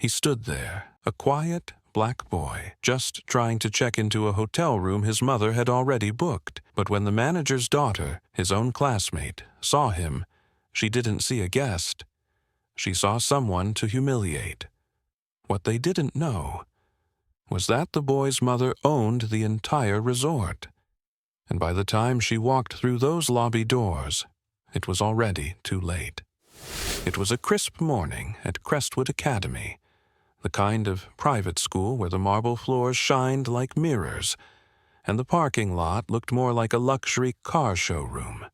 He stood there, a quiet, black boy, just trying to check into a hotel room his mother had already booked. But when the manager's daughter, his own classmate, saw him, she didn't see a guest. She saw someone to humiliate. What they didn't know was that the boy's mother owned the entire resort. And by the time she walked through those lobby doors, it was already too late. It was a crisp morning at Crestwood Academy, the kind of private school where the marble floors shined like mirrors, and the parking lot looked more like a luxury car showroom.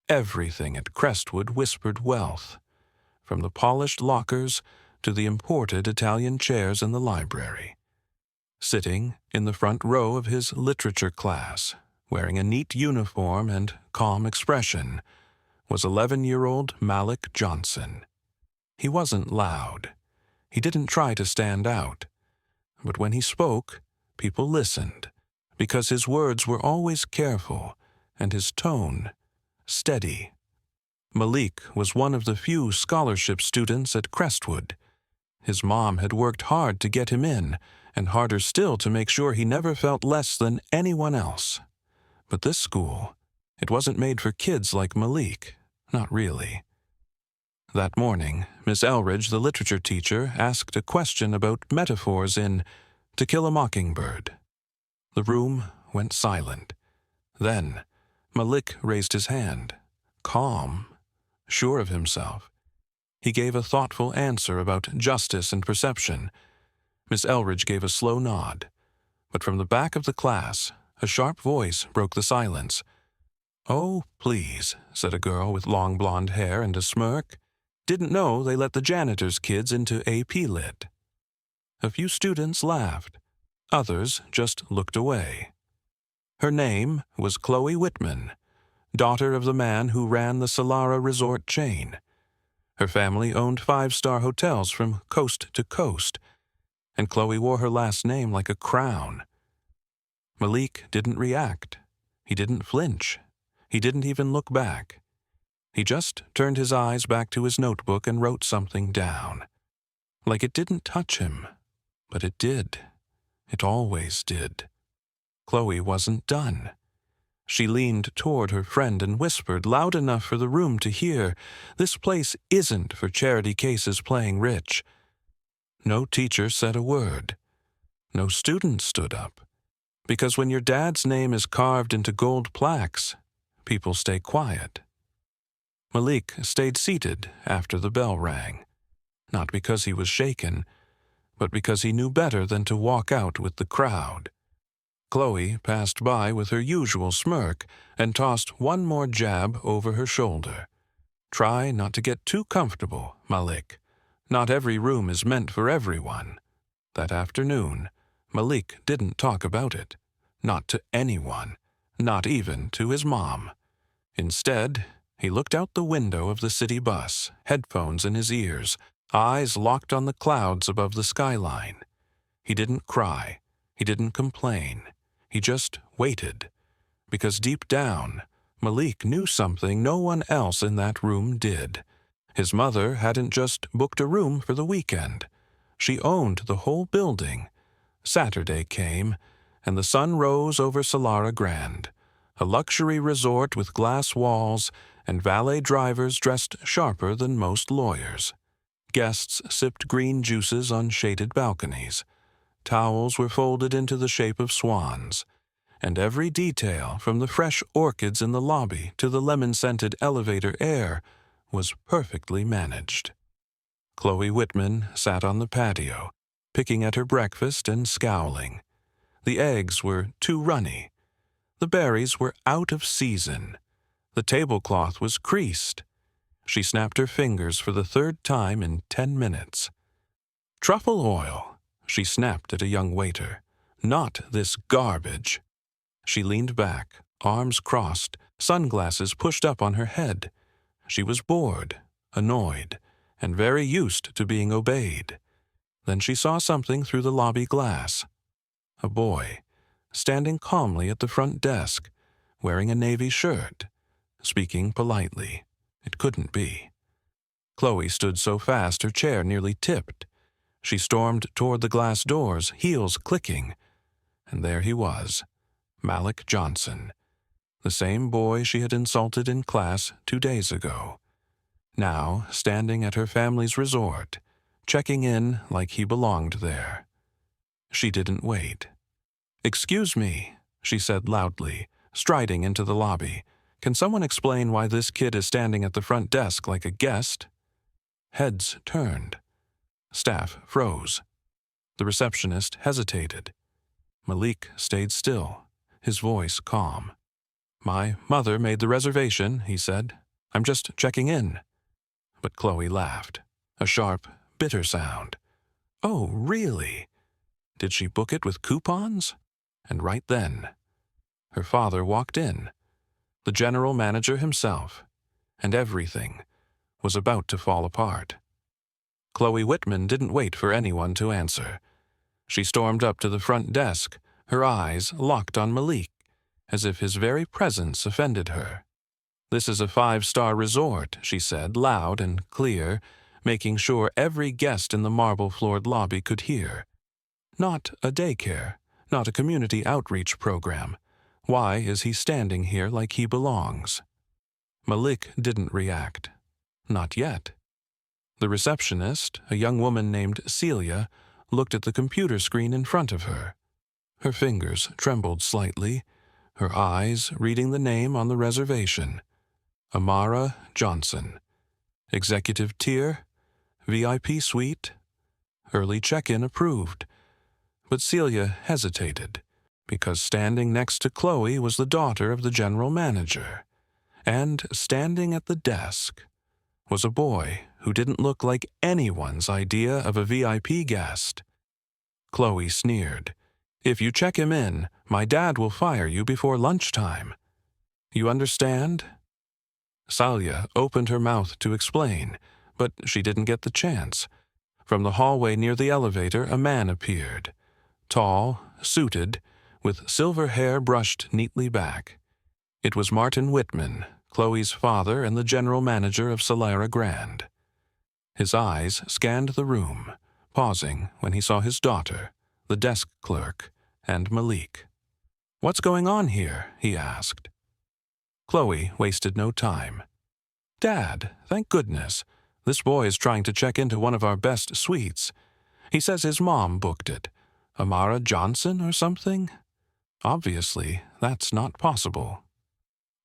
Everything at Crestwood whispered wealth, from the polished lockers to the imported Italian chairs in the library. Sitting in the front row of his literature class, wearing a neat uniform and calm expression, was 11-year-old Malik Johnson. He wasn't loud. He didn't try to stand out. But when he spoke, people listened, because his words were always careful and his tone steady. Malik was one of the few scholarship students at Crestwood. His mom had worked hard to get him in, and harder still to make sure he never felt less than anyone else. But this school, it wasn't made for kids like Malik, not really. That morning, Miss Elridge, the literature teacher, asked a question about metaphors in To Kill a Mockingbird. The room went silent. Then, Malik raised his hand, calm, sure of himself. He gave a thoughtful answer about justice and perception. Miss Elridge gave a slow nod, but from the back of the class, a sharp voice broke the silence. "Oh, please," said a girl with long blonde hair and a smirk. "Didn't know they let the janitor's kids into AP Lit." A few students laughed. Others just looked away. Her name was Chloe Whitman, daughter of the man who ran the Solara resort chain. Her family owned 5-star hotels from coast to coast, and Chloe wore her last name like a crown. Malik didn't react. He didn't flinch. He didn't even look back. He just turned his eyes back to his notebook and wrote something down. Like it didn't touch him, but it did. It always did. Chloe wasn't done. She leaned toward her friend and whispered, loud enough for the room to hear, "This place isn't for charity cases playing rich." No teacher said a word. No student stood up. Because when your dad's name is carved into gold plaques, people stay quiet. Malik stayed seated after the bell rang, not because he was shaken, but because he knew better than to walk out with the crowd. Chloe passed by with her usual smirk and tossed one more jab over her shoulder. "Try not to get too comfortable, Malik. Not every room is meant for everyone." That afternoon, Malik didn't talk about it. Not to anyone, not even to his mom. Instead, he looked out the window of the city bus, headphones in his ears, eyes locked on the clouds above the skyline. He didn't cry. He didn't complain. He just waited. Because deep down, Malik knew something no one else in that room did. His mother hadn't just booked a room for the weekend. She owned the whole building. Saturday came, and the sun rose over Solara Grand, a luxury resort with glass walls and valet drivers dressed sharper than most lawyers. Guests sipped green juices on shaded balconies. Towels were folded into the shape of swans, and every detail, from the fresh orchids in the lobby to the lemon-scented elevator air, was perfectly managed. Chloe Whitman sat on the patio, picking at her breakfast and scowling. The eggs were too runny. The berries were out of season. The tablecloth was creased. She snapped her fingers for the third time in 10 minutes. "Truffle oil," she snapped at a young waiter. "Not this garbage." She leaned back, arms crossed, sunglasses pushed up on her head. She was bored, annoyed, and very used to being obeyed. Then she saw something through the lobby glass. A boy, standing calmly at the front desk, wearing a navy shirt, speaking politely. It couldn't be. Chloe stood so fast her chair nearly tipped. She stormed toward the glass doors, heels clicking, and there he was, Malik Johnson, the same boy she had insulted in class 2 days ago, now standing at her family's resort, checking in like he belonged there. She didn't wait. "Excuse me," she said loudly, striding into the lobby. "Can someone explain why this kid is standing at the front desk like a guest?" Heads turned. Staff froze. The receptionist hesitated. Malik stayed still, his voice calm. "My mother made the reservation," he said. "I'm just checking in." But Chloe laughed, a sharp, bitter sound. "Oh, really? Did she book it with coupons?" And right then, her father walked in, the general manager himself, and everything was about to fall apart. Chloe Whitman didn't wait for anyone to answer. She stormed up to the front desk, her eyes locked on Malik, as if his very presence offended her. "This is a 5-star resort," she said, loud and clear, making sure every guest in the marble-floored lobby could hear. "Not a daycare, not a community outreach program. Why is he standing here like he belongs?" Malik didn't react. Not yet. The receptionist, a young woman named Celia, looked at the computer screen in front of her. Her fingers trembled slightly, her eyes reading the name on the reservation. Amara Johnson. Executive tier, VIP suite, early check-in approved. But Celia hesitated, because standing next to Chloe was the daughter of the general manager, and standing at the desk was a boy who didn't look like anyone's idea of a VIP guest. Chloe sneered. "If you check him in, my dad will fire you before lunchtime. You understand?" Celia opened her mouth to explain, but she didn't get the chance. From the hallway near the elevator, a man appeared. Tall, suited, with silver hair brushed neatly back. It was Martin Whitman, Chloe's father and the general manager of Solara Grand. His eyes scanned the room, pausing when he saw his daughter, the desk clerk, and Malik. "What's going on here?" he asked. Chloe wasted no time. "Dad, thank goodness. This boy is trying to check into one of our best suites. He says his mom booked it. Amara Johnson or something? Obviously, that's not possible."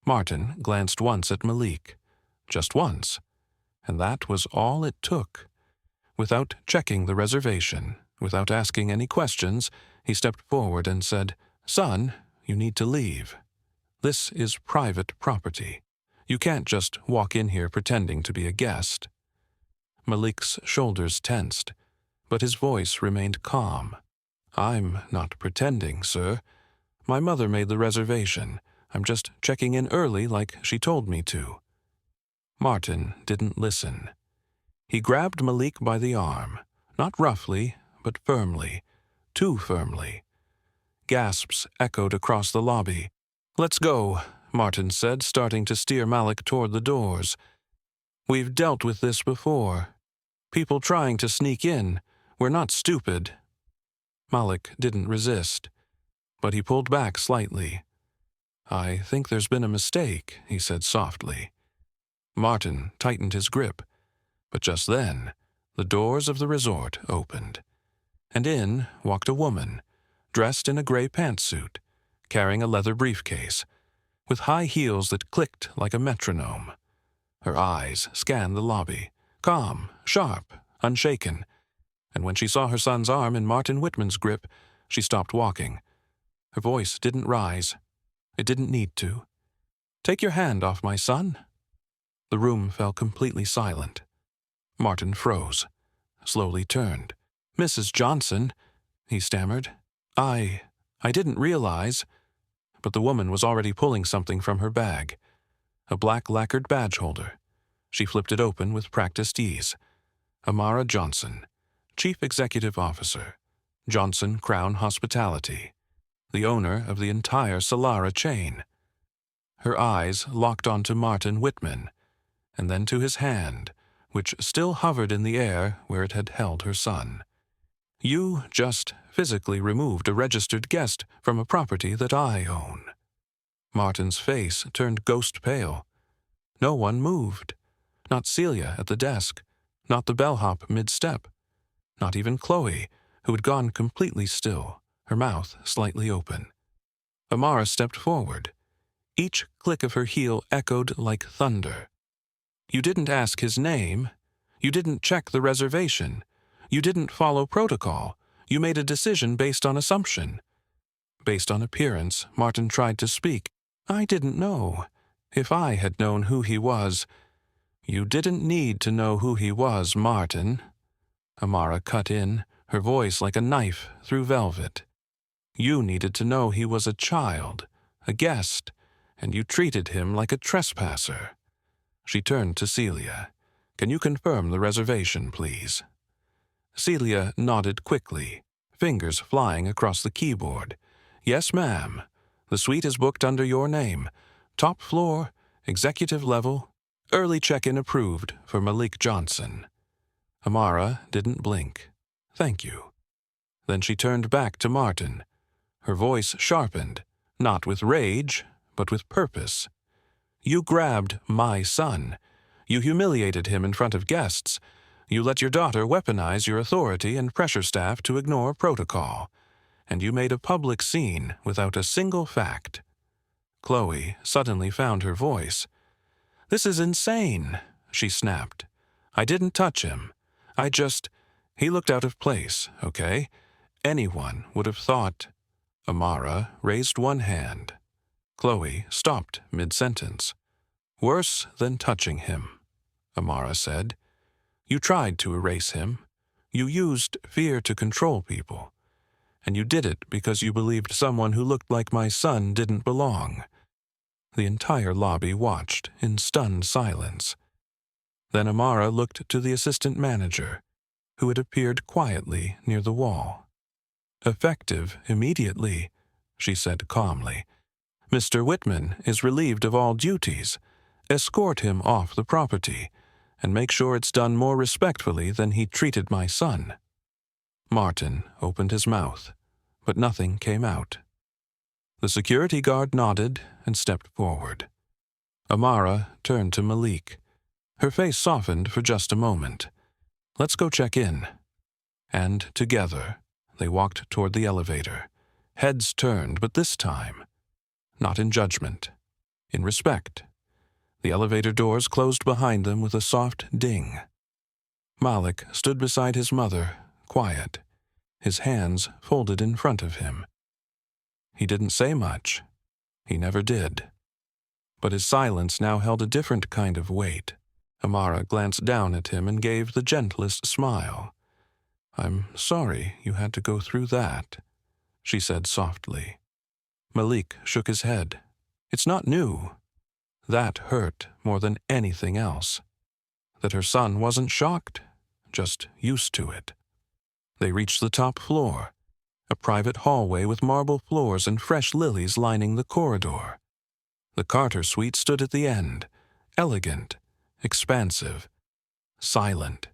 Martin glanced once at Malik. Just once. And that was all it took. Without checking the reservation, without asking any questions, he stepped forward and said, "Son, you need to leave. This is private property. You can't just walk in here pretending to be a guest." Malik's shoulders tensed, but his voice remained calm. "I'm not pretending, sir. My mother made the reservation. I'm just checking in early like she told me to." Martin didn't listen. He grabbed Malik by the arm, not roughly, but firmly, too firmly. Gasps echoed across the lobby. "Let's go," Martin said, starting to steer Malik toward the doors. "We've dealt with this before. People trying to sneak in. We're not stupid." Malik didn't resist, but he pulled back slightly. "I think there's been a mistake," he said softly. Martin tightened his grip, but just then, the doors of the resort opened, and in walked a woman, dressed in a gray pantsuit, carrying a leather briefcase, with high heels that clicked like a metronome. Her eyes scanned the lobby, calm, sharp, unshaken, and when she saw her son's arm in Martin Whitman's grip, she stopped walking. Her voice didn't rise. It didn't need to. "Take your hand off my son." The room fell completely silent. Martin froze, slowly turned. "Mrs. Johnson," he stammered. I didn't realize." But the woman was already pulling something from her bag. A black lacquered badge holder. She flipped it open with practiced ease. Amara Johnson, Chief Executive Officer, Johnson Crown Hospitality, the owner of the entire Solara chain. Her eyes locked onto Martin Whitman, and then to his hand, which still hovered in the air where it had held her son. You just physically removed a registered guest from a property that I own." Martin's face turned ghost pale. No one moved. Not Celia at the desk, not the bellhop mid-step, not even Chloe, who had gone completely still, her mouth slightly open. Amara stepped forward. Each click of her heel echoed like thunder. "You didn't ask his name. You didn't check the reservation. You didn't follow protocol. You made a decision based on assumption." Based on appearance, Martin tried to speak. "I didn't know. If I had known who he was—" "You didn't need to know who he was, Martin." Amara cut in, her voice like a knife through velvet. "You needed to know he was a child, a guest, and you treated him like a trespasser." She turned to Celia. "Can you confirm the reservation, please?" Celia nodded quickly, fingers flying across the keyboard. "Yes, ma'am. The suite is booked under your name. Top floor, executive level, early check-in approved for Malik Johnson." Amara didn't blink. "Thank you." Then she turned back to Martin. Her voice sharpened, not with rage, but with purpose. "You grabbed my son. You humiliated him in front of guests. You let your daughter weaponize your authority and pressure staff to ignore protocol. And you made a public scene without a single fact." Chloe suddenly found her voice. "This is insane," she snapped. "I didn't touch him. He looked out of place, okay? Anyone would have thought—" Amara raised one hand. Chloe stopped mid-sentence. "Worse than touching him," Amara said. "You tried to erase him. You used fear to control people. And you did it because you believed someone who looked like my son didn't belong." The entire lobby watched in stunned silence. Then Amara looked to the assistant manager, who had appeared quietly near the wall. "Effective immediately," she said calmly. "Mr. Whitman is relieved of all duties. Escort him off the property, and make sure it's done more respectfully than he treated my son." Martin opened his mouth, but nothing came out. The security guard nodded and stepped forward. Amara turned to Malik. Her face softened for just a moment. "Let's go check in." And together, they walked toward the elevator, heads turned, but this time, not in judgment, in respect. The elevator doors closed behind them with a soft ding. Malik stood beside his mother, quiet, his hands folded in front of him. He didn't say much. He never did. But his silence now held a different kind of weight. Amara glanced down at him and gave the gentlest smile. "I'm sorry you had to go through that," she said softly. Malik shook his head. "It's not new." That hurt more than anything else. That her son wasn't shocked, just used to it. They reached the top floor, a private hallway with marble floors and fresh lilies lining the corridor. The Carter suite stood at the end, elegant, expansive, silent.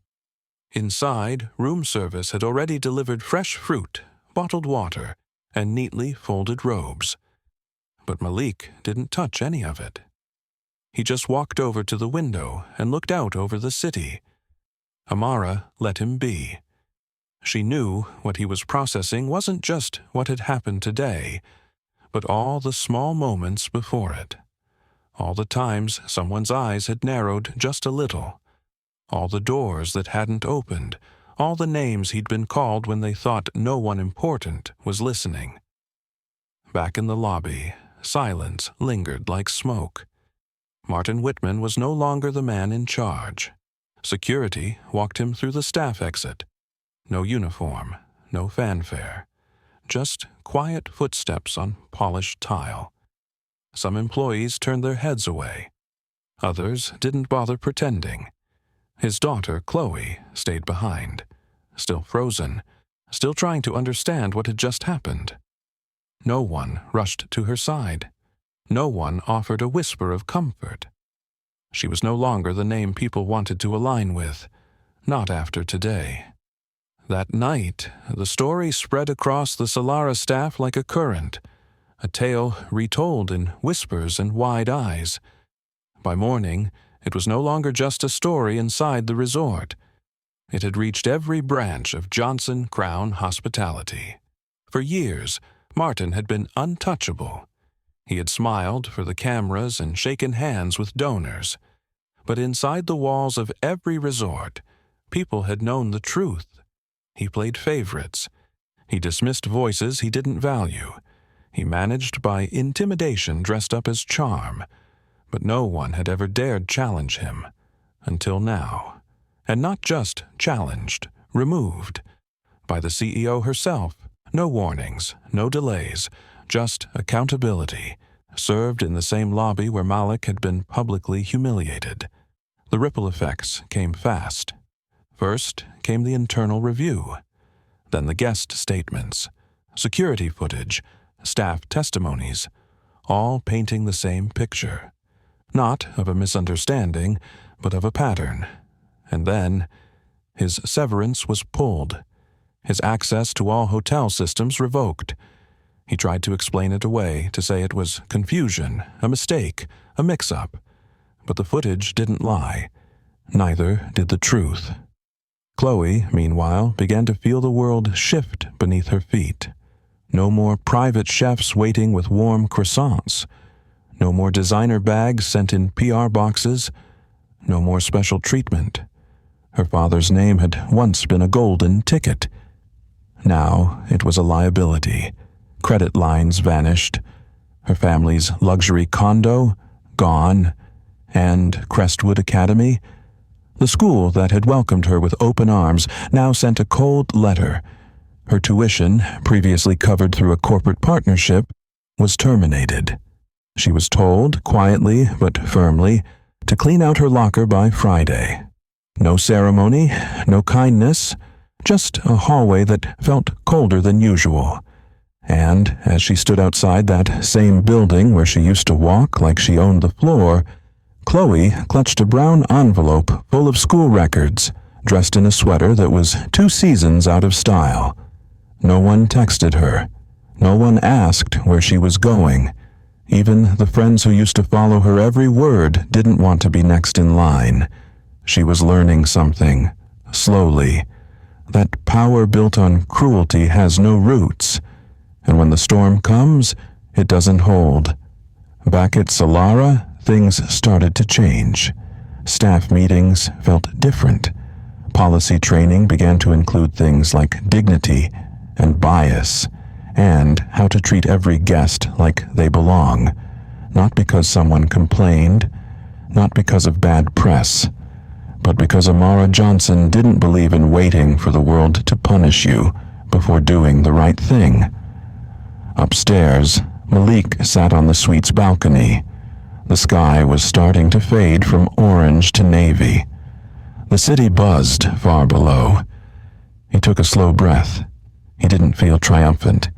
Inside, room service had already delivered fresh fruit, bottled water, and neatly folded robes. But Malik didn't touch any of it. He just walked over to the window and looked out over the city. Amara let him be. She knew what he was processing wasn't just what had happened today, but all the small moments before it. All the times someone's eyes had narrowed just a little. All the doors that hadn't opened. All the names he'd been called when they thought no one important was listening. Back in the lobby, silence lingered like smoke. Martin Whitman was no longer the man in charge. Security walked him through the staff exit. No uniform, no fanfare. Just quiet footsteps on polished tile. Some employees turned their heads away. Others didn't bother pretending. His daughter, Chloe, stayed behind, still frozen, still trying to understand what had just happened. No one rushed to her side. No one offered a whisper of comfort. She was no longer the name people wanted to align with, not after today. That night, the story spread across the Solara staff like a current, a tale retold in whispers and wide eyes. By morning, it was no longer just a story inside the resort. It had reached every branch of Johnson Crown hospitality. For years, Martin had been untouchable. He had smiled for the cameras and shaken hands with donors. But inside the walls of every resort, people had known the truth. He played favorites. He dismissed voices he didn't value. He managed by intimidation dressed up as charm. But no one had ever dared challenge him. Until now. And not just challenged, removed. By the CEO herself. No warnings, no delays, just accountability, served in the same lobby where Malik had been publicly humiliated. The ripple effects came fast. First came the internal review, then the guest statements, security footage, staff testimonies, all painting the same picture. Not of a misunderstanding, but of a pattern. And then, his severance was pulled. His access to all hotel systems revoked. He tried to explain it away, to say it was confusion, a mistake, a mix-up. But the footage didn't lie. Neither did the truth. Chloe, meanwhile, began to feel the world shift beneath her feet. No more private chefs waiting with warm croissants. No more designer bags sent in PR boxes. No more special treatment. Her father's name had once been a golden ticket. Now it was a liability. Credit lines vanished. Her family's luxury condo, gone. And Crestwood Academy, the school that had welcomed her with open arms, now sent a cold letter. Her tuition, previously covered through a corporate partnership, was terminated. She was told, quietly but firmly, to clean out her locker by Friday. No ceremony, no kindness, just a hallway that felt colder than usual. And as she stood outside that same building where she used to walk like she owned the floor, Chloe clutched a brown envelope full of school records, dressed in a sweater that was 2 seasons out of style. No one texted her. No one asked where she was going. Even the friends who used to follow her every word didn't want to be next in line. She was learning something, slowly. That power built on cruelty has no roots, and when the storm comes, it doesn't hold. Back at Solara, things started to change. Staff meetings felt different. Policy training began to include things like dignity and bias, and how to treat every guest like they belong, not because someone complained, not because of bad press, but because Amara Johnson didn't believe in waiting for the world to punish you before doing the right thing. Upstairs, Malik sat on the suite's balcony. The sky was starting to fade from orange to navy. The city buzzed far below. He took a slow breath. He didn't feel triumphant.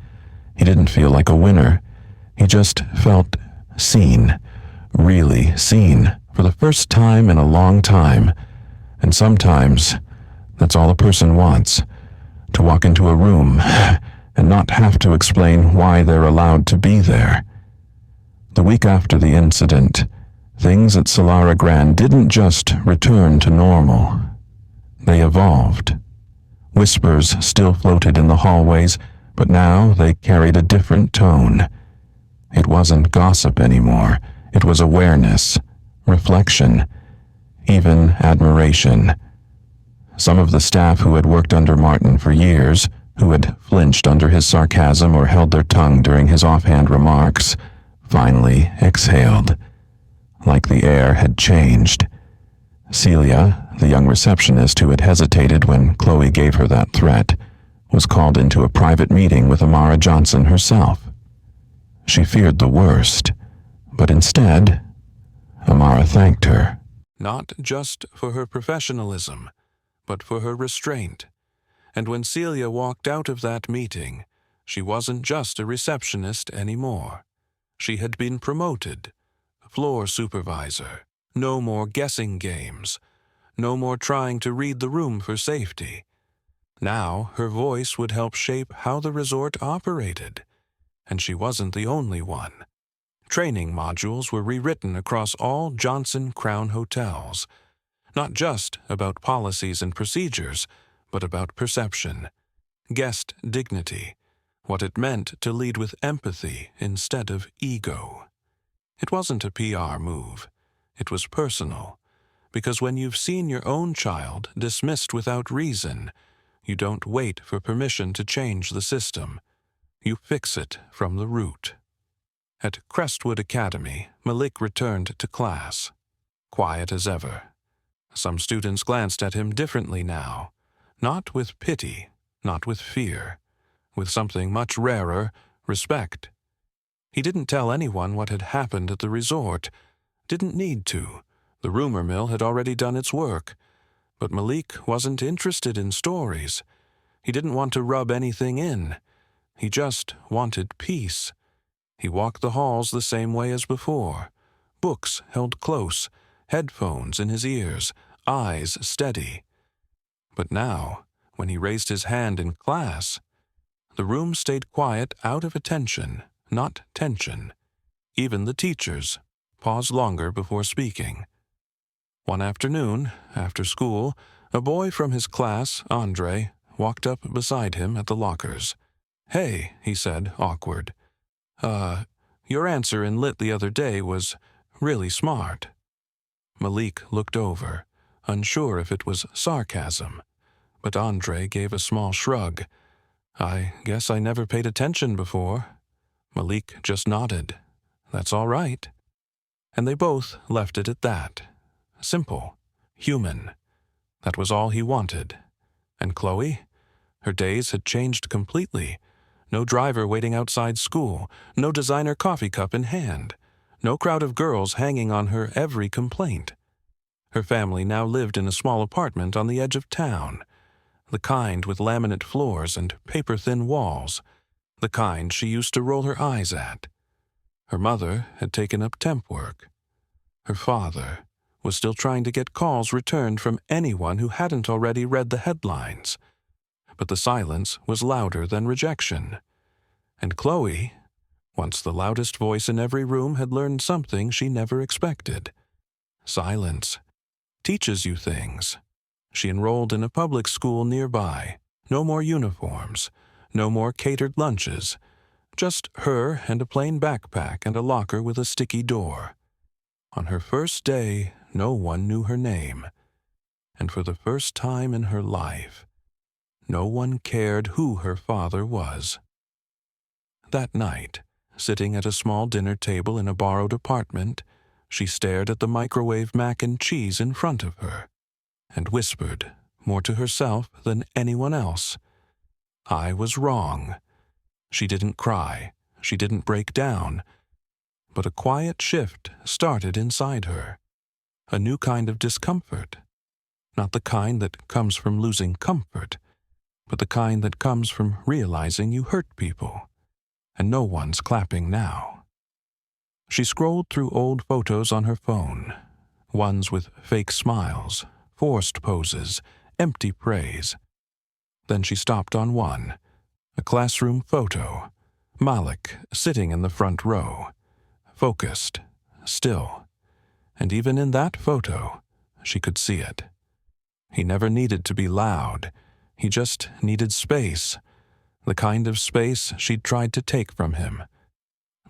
He didn't feel like a winner. He just felt seen, really seen, for the first time in a long time. And sometimes, that's all a person wants, to walk into a room and not have to explain why they're allowed to be there. The week after the incident, things at Solara Grand didn't just return to normal. They evolved. Whispers still floated in the hallways, but now they carried a different tone. It wasn't gossip anymore. It was awareness, reflection, even admiration. Some of the staff who had worked under Martin for years, who had flinched under his sarcasm or held their tongue during his offhand remarks, finally exhaled, like the air had changed. Celia, the young receptionist who had hesitated when Chloe gave her that threat, was called into a private meeting with Amara Johnson herself. She feared the worst, but instead, Amara thanked her. Not just for her professionalism, but for her restraint. And when Celia walked out of that meeting, she wasn't just a receptionist anymore. She had been promoted, floor supervisor. No more guessing games. No more trying to read the room for safety. Now her voice would help shape how the resort operated. And she wasn't the only one. Training modules were rewritten across all Johnson Crown hotels, not just about policies and procedures, but about perception, guest dignity, what it meant to lead with empathy instead of ego. It wasn't a PR move. It was personal, because when you've seen your own child dismissed without reason, you don't wait for permission to change the system. You fix it from the root. At Crestwood Academy, Malik returned to class, quiet as ever. Some students glanced at him differently now, not with pity, not with fear, with something much rarer, respect. He didn't tell anyone what had happened at the resort, didn't need to. The rumor mill had already done its work. But Malik wasn't interested in stories. He didn't want to rub anything in. He just wanted peace. He walked the halls the same way as before, books held close, headphones in his ears, eyes steady. But now, when he raised his hand in class, the room stayed quiet out of attention, not tension. Even the teachers paused longer before speaking. One afternoon, after school, a boy from his class, Andre, walked up beside him at the lockers. "Hey," he said, awkward. Your answer in Lit the other day was really smart." Malik looked over, unsure if it was sarcasm, but Andre gave a small shrug. "I guess I never paid attention before." Malik just nodded. "That's all right." And they both left it at that. Simple, human. That was all he wanted. And Chloe? Her days had changed completely. No driver waiting outside school, no designer coffee cup in hand, no crowd of girls hanging on her every complaint. Her family now lived in a small apartment on the edge of town, the kind with laminate floors and paper-thin walls, the kind she used to roll her eyes at. Her mother had taken up temp work. Her father was still trying to get calls returned from anyone who hadn't already read the headlines. But the silence was louder than rejection. And Chloe, once the loudest voice in every room, had learned something she never expected. Silence teaches you things. She enrolled in a public school nearby. No more uniforms, no more catered lunches, just her and a plain backpack and a locker with a sticky door. On her first day, no one knew her name. And for the first time in her life, no one cared who her father was. That night, sitting at a small dinner table in a borrowed apartment, she stared at the microwave mac and cheese in front of her and whispered, more to herself than anyone else, "I was wrong." She didn't cry, she didn't break down, but a quiet shift started inside her. A new kind of discomfort. Not the kind that comes from losing comfort, but the kind that comes from realizing you hurt people, and no one's clapping now. She scrolled through old photos on her phone, ones with fake smiles, forced poses, empty praise. Then she stopped on one, a classroom photo, Malik sitting in the front row, focused, still. And even in that photo, she could see it. He never needed to be loud. He just needed space, the kind of space she'd tried to take from him.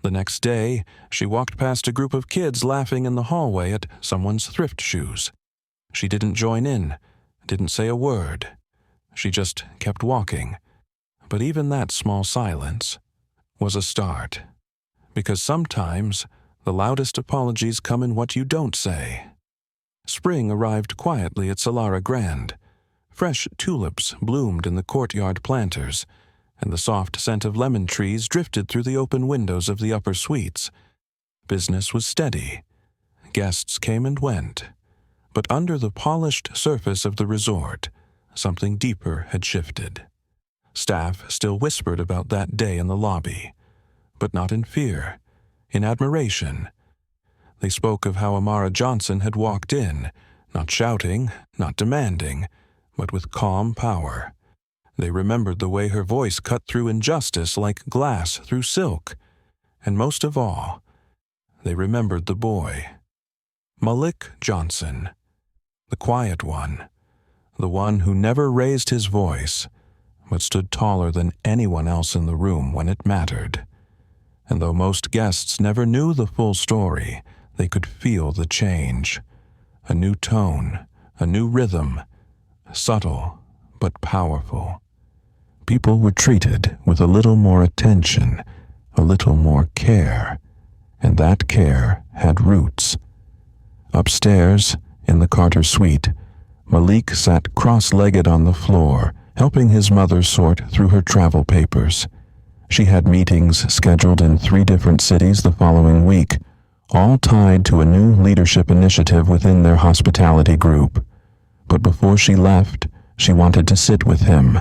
The next day, she walked past a group of kids laughing in the hallway at someone's thrift shoes. She didn't join in, didn't say a word. She just kept walking. But even that small silence was a start. Because sometimes the loudest apologies come in what you don't say. Spring arrived quietly at Solara Grand. Fresh tulips bloomed in the courtyard planters, and the soft scent of lemon trees drifted through the open windows of the upper suites. Business was steady. Guests came and went. But under the polished surface of the resort, something deeper had shifted. Staff still whispered about that day in the lobby, but not in fear, in admiration. They spoke of how Amara Johnson had walked in, not shouting, not demanding, but with calm power, They remembered the way her voice cut through injustice like glass through silk. And most of all, they remembered the boy. Malik Johnson, the quiet one, the one who never raised his voice, but stood taller than anyone else in the room when it mattered. And though most guests never knew the full story, they could feel the change. A new tone, a new rhythm, subtle but powerful. People were treated with a little more attention, a little more care, and that care had roots. Upstairs, in the Carter suite, Malik sat cross-legged on the floor, helping his mother sort through her travel papers. She had meetings scheduled in 3 different cities the following week, all tied to a new leadership initiative within their hospitality group. But before she left, she wanted to sit with him,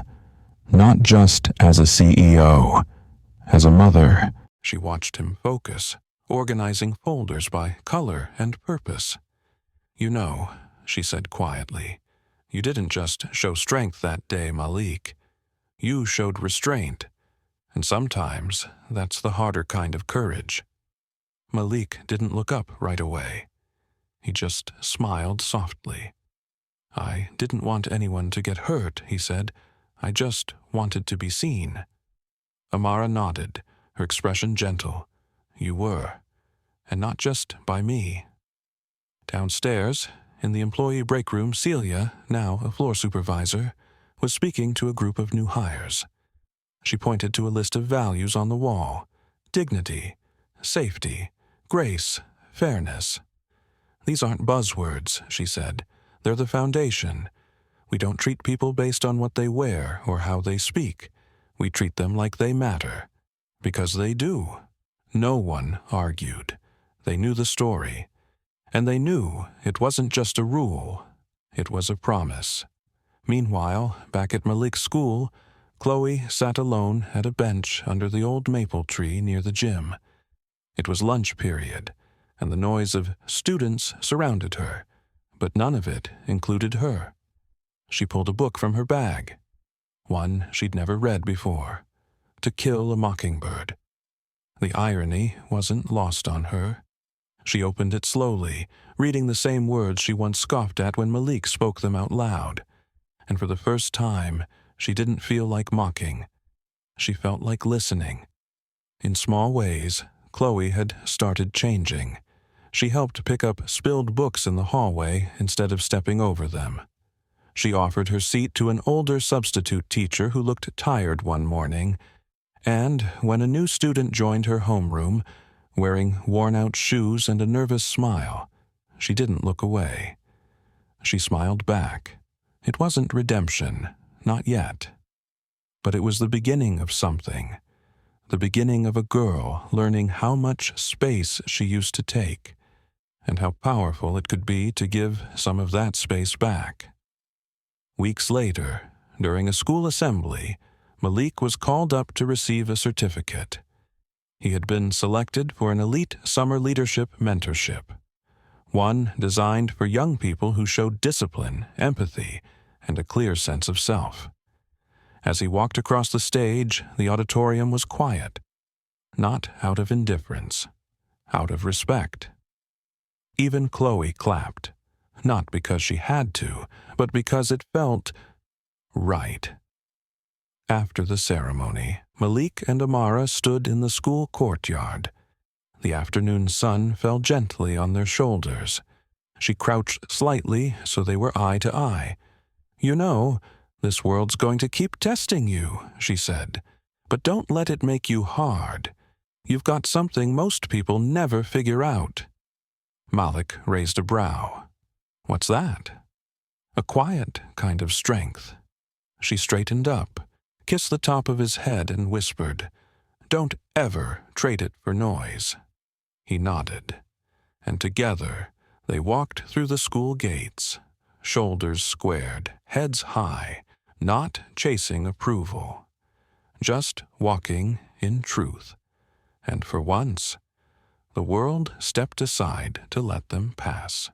not just as a CEO, as a mother. She watched him focus, organizing folders by color and purpose. "You know," she said quietly, "you didn't just show strength that day, Malik. You showed restraint, and sometimes that's the harder kind of courage." Malik didn't look up right away. He just smiled softly. "I didn't want anyone to get hurt," he said. "I just wanted to be seen." Amara nodded, her expression gentle. "You were, and not just by me." Downstairs, in the employee break room, Celia, now a floor supervisor, was speaking to a group of new hires. She pointed to a list of values on the wall: dignity, safety, grace, fairness. "These aren't buzzwords," she said. "They're the foundation. We don't treat people based on what they wear or how they speak. We treat them like they matter. Because they do." No one argued. They knew the story. And they knew it wasn't just a rule. It was a promise. Meanwhile, back at Malik's school, Chloe sat alone at a bench under the old maple tree near the gym. It was lunch period, and the noise of students surrounded her, but none of it included her. She pulled a book from her bag, one she'd never read before, To Kill a Mockingbird. The irony wasn't lost on her. She opened it slowly, reading the same words she once scoffed at when Malik spoke them out loud. And for the first time, she didn't feel like mocking. She felt like listening. In small ways, Chloe had started changing. She helped pick up spilled books in the hallway instead of stepping over them. She offered her seat to an older substitute teacher who looked tired one morning, and when a new student joined her homeroom, wearing worn-out shoes and a nervous smile, she didn't look away. She smiled back. It wasn't redemption, not yet. But it was the beginning of something. The beginning of a girl learning how much space she used to take, and how powerful it could be to give some of that space back. Weeks later, during a school assembly, Malik was called up to receive a certificate. He had been selected for an elite summer leadership mentorship, one designed for young people who showed discipline, empathy, and a clear sense of self. As he walked across the stage, the auditorium was quiet, not out of indifference, out of respect. Even Chloe clapped, not because she had to, but because it felt right. After the ceremony, Malik and Amara stood in the school courtyard. The afternoon sun fell gently on their shoulders. She crouched slightly so they were eye to eye. "You know, this world's going to keep testing you," she said. "But don't let it make you hard. You've got something most people never figure out." Malik raised a brow. "What's that?" "A quiet kind of strength." She straightened up, kissed the top of his head, and whispered, "Don't ever trade it for noise." He nodded, and together they walked through the school gates, shoulders squared, heads high, not chasing approval, just walking in truth. And for once, the world stepped aside to let them pass.